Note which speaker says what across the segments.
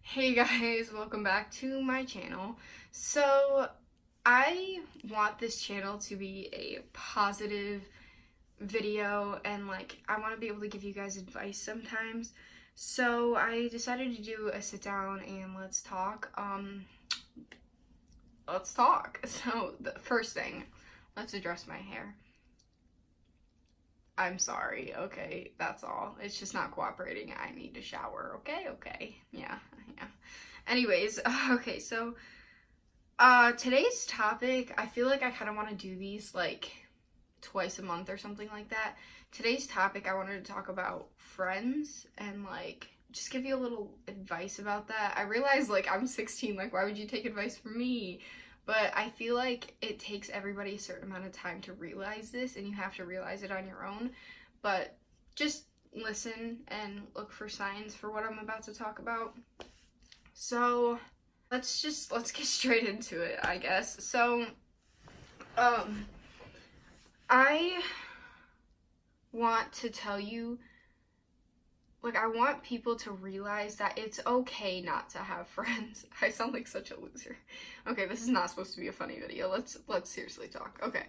Speaker 1: Hey guys, welcome back to my channel. So, I want this channel to be a positive video and I want to be able to give you guys advice sometimes. So, I decided to do a sit down and let's talk. Let's talk. So, the first thing, let's address my hair. I'm sorry, okay, that's all. It's just not cooperating. I need to shower, okay? Yeah. Anyways, okay, so today's topic, I feel like I kind of want to do these like twice a month or something like that. Today's topic, I wanted to talk about friends and just give you a little advice about that. I realize I'm 16, why would you take advice from me? But I feel like it takes everybody a certain amount of time to realize this, and you have to realize it on your own. But just listen and look for signs for what I'm about to talk about. So, let's get straight into it, I guess. So, I want to tell you, I want people to realize that it's okay not to have friends. I sound like such a loser. Okay, this is not supposed to be a funny video. Let's seriously talk. Okay.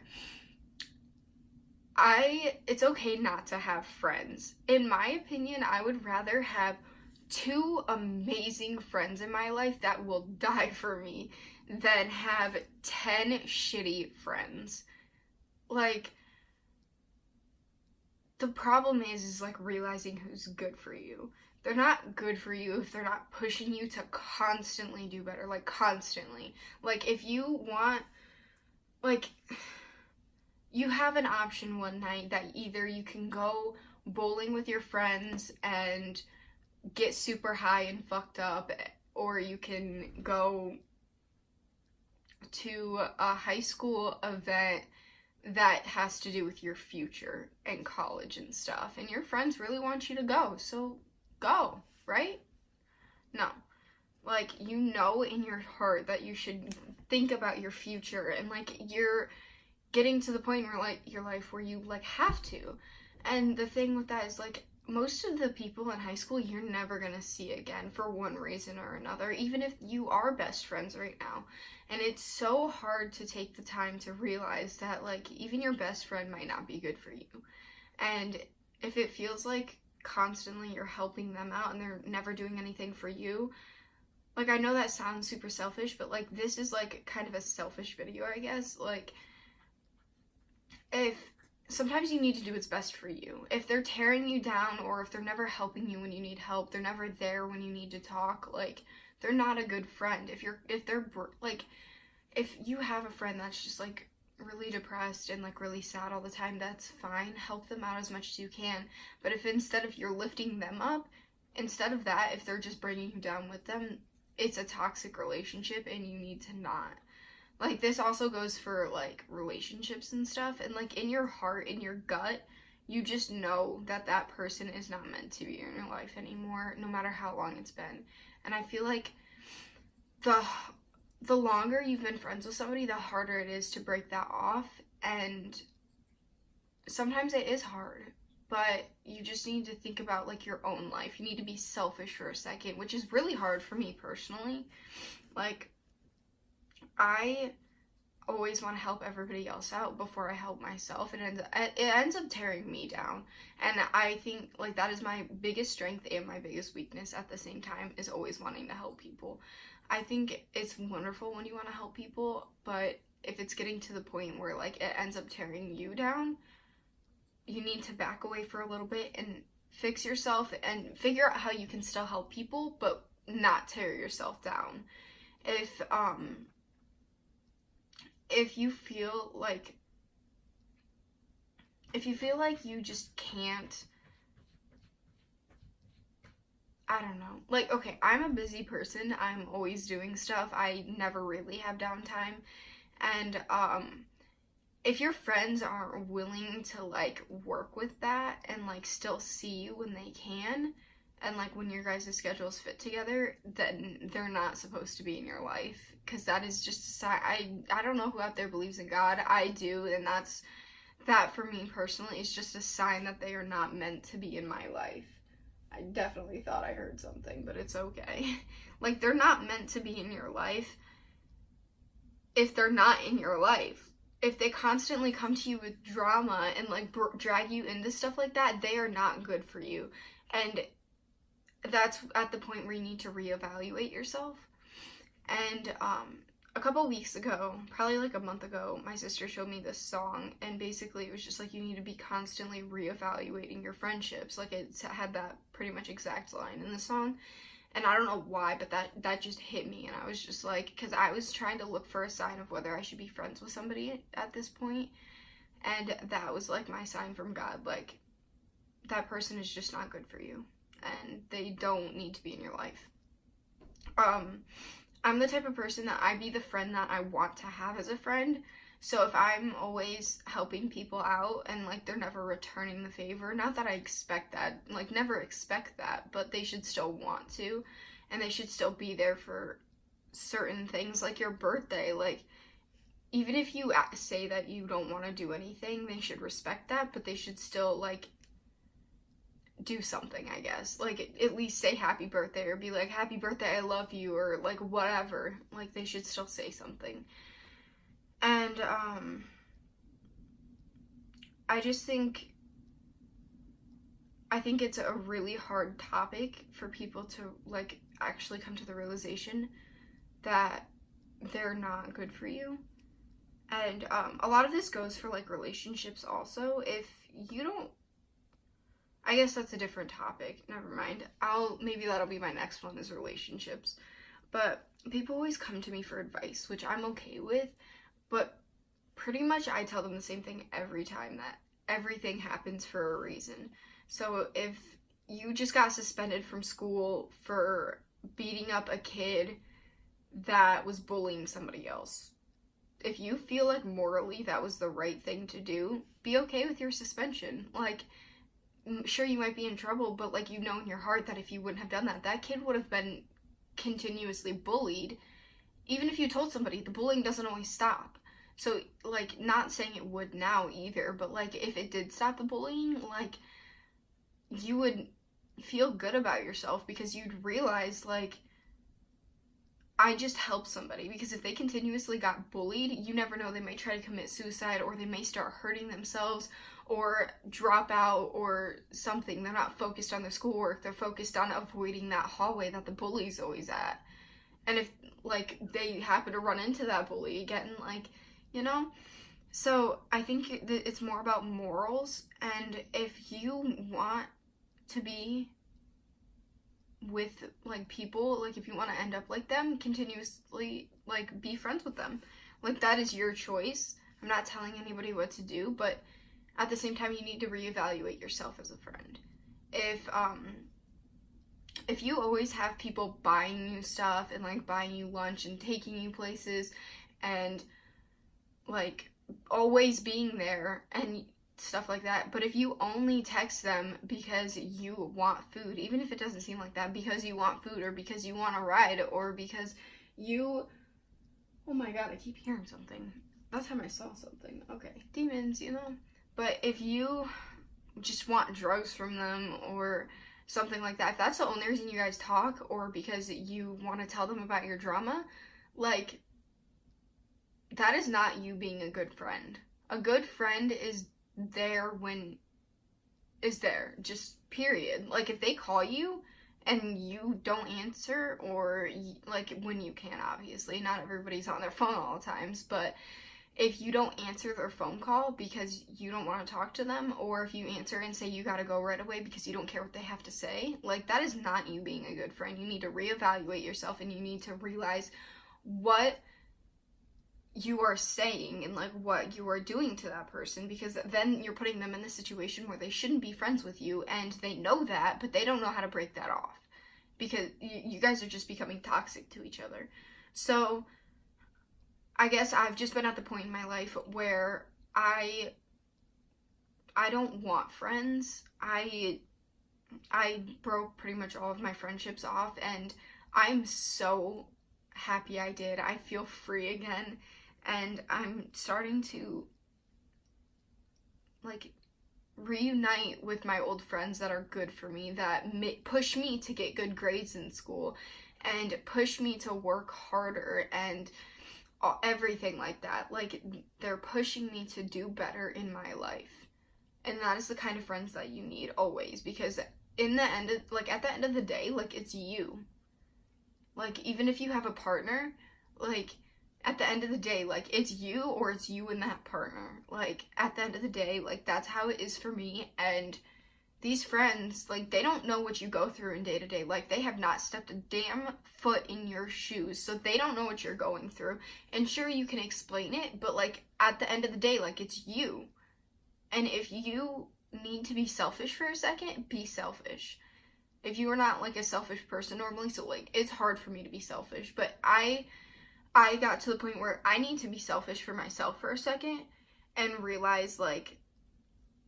Speaker 1: It's okay not to have friends. In my opinion, I would rather have two amazing friends in my life that will die for me than have 10 shitty friends. The problem is realizing who's good for you. They're not good for you if they're not pushing you to constantly do better, constantly. If you want, you have an option one night that either you can go bowling with your friends and get super high and fucked up, or you can go to a high school event that has to do with your future and college and stuff, and your friends really want you to go, so go, right? No. You know in your heart that you should think about your future, and you're getting to the point in your life where you have to. And the thing with that is most of the people in high school you're never gonna see again for one reason or another, even if you are best friends right now. And it's so hard to take the time to realize that even your best friend might not be good for you. And if it feels like constantly you're helping them out and they're never doing anything for you, I know that sounds super selfish, but this is kind of a selfish video, I guess. If sometimes you need to do what's best for you. If they're tearing you down, or if they're never helping you when you need help, they're never there when you need to talk, they're not a good friend. If you have a friend that's just really depressed and really sad all the time, that's fine. Help them out as much as you can. But if instead of you're lifting them up, instead of that, if they're just bringing you down with them, it's a toxic relationship and you need to not. This also goes for relationships and stuff, and in your heart, in your gut, you just know that that person is not meant to be in your life anymore, no matter how long it's been. And I feel like the longer you've been friends with somebody, the harder it is to break that off. And sometimes it is hard, but you just need to think about your own life. You need to be selfish for a second, which is really hard for me personally. I always want to help everybody else out before I help myself, and it ends up tearing me down. And I think that is my biggest strength and my biggest weakness at the same time, is always wanting to help people. I think it's wonderful when you want to help people, but if it's getting to the point where it ends up tearing you down, you need to back away for a little bit and fix yourself and figure out how you can still help people but not tear yourself down. If you feel like you just can't, I don't know. Okay, I'm a busy person. I'm always doing stuff. I never really have downtime. And if your friends aren't willing to work with that and still see you when they can, and when your guys' schedules fit together, then they're not supposed to be in your life, because that is just a sign. I don't know who out there believes in God. I do, and that for me personally is just a sign that they are not meant to be in my life. I definitely thought I heard something, but it's okay. Like, they're not meant to be in your life if they're not in your life. If they constantly come to you with drama and like drag you into stuff like that, they are not good for you. And that's at the point where you need to reevaluate yourself. And a couple weeks ago, probably like a month ago, my sister showed me this song, and basically it was just like, you need to be constantly reevaluating your friendships. Like, it had that pretty much exact line in the song. And I don't know why, but that just hit me, and I was just like, because I was trying to look for a sign of whether I should be friends with somebody at this point, and that was like my sign from God. Like, that person is just not good for you, and they don't need to be in your life. I'm the type of person that I be the friend that I want to have as a friend. So if I'm always helping people out and like they're never returning the favor, not that I expect that, like never expect that, but they should still want to, and they should still be there for certain things like your birthday. Like, even if you say that you don't want to do anything, they should respect that, but they should still like do something, I guess. Like, at least say happy birthday, or be like, happy birthday, I love you, or like whatever. Like, they should still say something. And I just think it's a really hard topic for people to like actually come to the realization that they're not good for you. And a lot of this goes for like relationships also. If you don't, I guess that's a different topic. Never mind. Maybe that'll be my next one, is relationships. But people always come to me for advice, which I'm okay with, but pretty much I tell them the same thing every time, that everything happens for a reason. So if you just got suspended from school for beating up a kid that was bullying somebody else, if you feel like morally that was the right thing to do, be okay with your suspension. Like, sure, you might be in trouble, but like, you know in your heart that if you wouldn't have done that, that kid would have been continuously bullied. Even if you told somebody, the bullying doesn't always stop. So like, not saying it would now either, but like, if it did stop the bullying, like, you would feel good about yourself, because you'd realize like, I just helped somebody. Because if they continuously got bullied, you never know, they might try to commit suicide, or they may start hurting themselves, or drop out, or something. They're not focused on their schoolwork, they're focused on avoiding that hallway that the bully's always at. And if like they happen to run into that bully again, like, you know. So I think it's more about morals, and if you want to be with like people, like if you want to end up like them, continuously like be friends with them. Like, that is your choice. I'm not telling anybody what to do, but at the same time, you need to reevaluate yourself as a friend. If you always have people buying you stuff, and like buying you lunch and taking you places, and like always being there and stuff like that, but if you only text them because you want food, even if it doesn't seem like that, because you want food, or because you want a ride, or because you, oh my god, I keep hearing something. That time I saw something. Okay, demons, you know. But if you just want drugs from them, or something like that, if that's the only reason you guys talk, or because you want to tell them about your drama, like, that is not you being a good friend. A good friend is there just period. Like, if they call you and you don't answer, or like when you can, obviously not everybody's on their phone all the times, but if you don't answer their phone call because you don't want to talk to them, or if you answer and say you gotta go right away because you don't care what they have to say, like, that is not you being a good friend. You need to reevaluate yourself, and you need to realize what you are saying and like what you are doing to that person, because then you're putting them in the situation where they shouldn't be friends with you, and they know that, but they don't know how to break that off, because you guys are just becoming toxic to each other. So I guess I've just been at the point in my life where I don't want friends. I broke pretty much all of my friendships off, and I'm so happy I did. I feel free again, and I'm starting to like reunite with my old friends that are good for me, that push me to get good grades in school and push me to work harder and everything like that. Like, they're pushing me to do better in my life. And that is the kind of friends that you need always, because in the end of, like, at the end of the day, like, it's you. Like, even if you have a partner, like, at the end of the day, like, it's you or it's you and that partner. Like, at the end of the day, like, that's how it is for me. And these friends, like, they don't know what you go through in day-to-day. Like, they have not stepped a damn foot in your shoes, so they don't know what you're going through. And sure, you can explain it, but, like, at the end of the day, like, it's you. And if you need to be selfish for a second, be selfish. If you are not, like, a selfish person normally, so, like, it's hard for me to be selfish, but I got to the point where I need to be selfish for myself for a second and realize, like,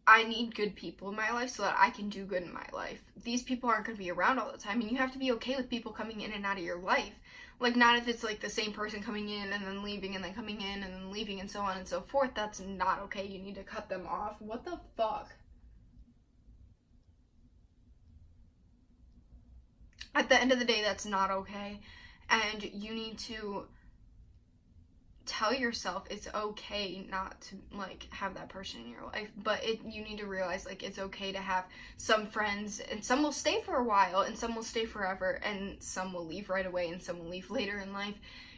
Speaker 1: I need good people in my life so that I can do good in my life. These people aren't going to be around all the time, and you have to be okay with people coming in and out of your life. Like, not if it's, like, the same person coming in and then leaving and then coming in and then leaving and so on and so forth. That's not okay. You need to cut them off. What the fuck? At the end of the day, that's not okay. And you need to tell yourself it's okay not to, like, have that person in your life, but you need to realize, like, it's okay to have some friends, and some will stay for a while, and some will stay forever, and some will leave right away, and some will leave later in life.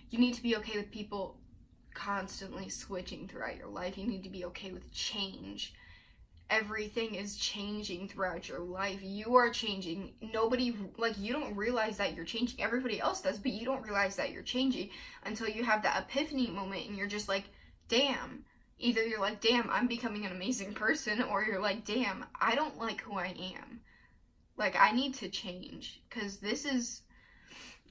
Speaker 1: You need to be okay with people constantly switching throughout your life. You need to be okay with change. Everything is changing throughout your life. You are changing. Nobody, like, you don't realize that you're changing. Everybody else does, but you don't realize that you're changing until you have that epiphany moment and you're just like, damn. Either you're like, damn, I'm becoming an amazing person, or you're like, damn, I don't like who I am. Like, I need to change, because this is,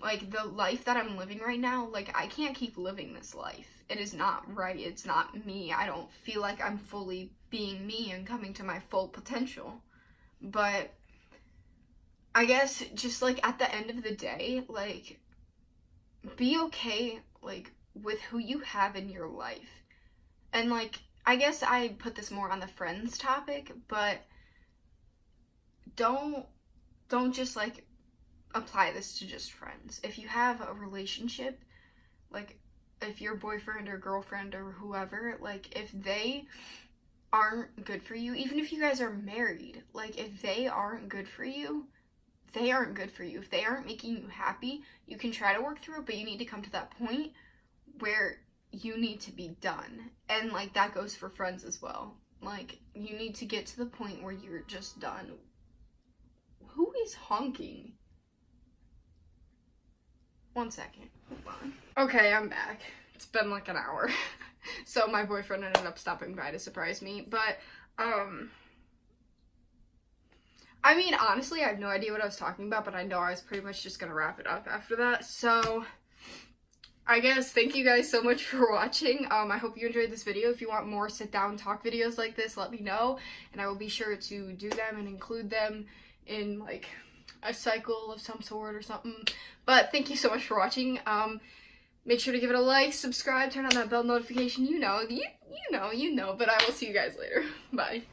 Speaker 1: like, the life that I'm living right now. Like, I can't keep living this life. It is not right. It's not me. I don't feel like I'm fully being me and coming to my full potential. But I guess just, like, at the end of the day, like, be okay, like, with who you have in your life. And, like, I guess I put this more on the friends topic, but don't just, like, apply this to just friends. If you have a relationship, like, if your boyfriend or girlfriend or whoever, like, if they aren't good for you, even if you guys are married, like, if they aren't good for you, they aren't good for you. If they aren't making you happy, you can try to work through it, but you need to come to that point where you need to be done. And, like, that goes for friends as well. Like, you need to get to the point where you're just done. Who is honking? 1 second. Hold on. Okay, I'm back. It's been like an hour. So my boyfriend ended up stopping by to surprise me. But, I mean, honestly, I have no idea what I was talking about, but I know I was pretty much just gonna wrap it up after that. So, I guess thank you guys so much for watching. I hope you enjoyed this video. If you want more sit-down talk videos like this, let me know. And I will be sure to do them and include them in, like, a cycle of some sort or something. But thank you so much for watching. Make sure to give it a like, subscribe, turn on that bell notification. You know, but I will see you guys later. Bye.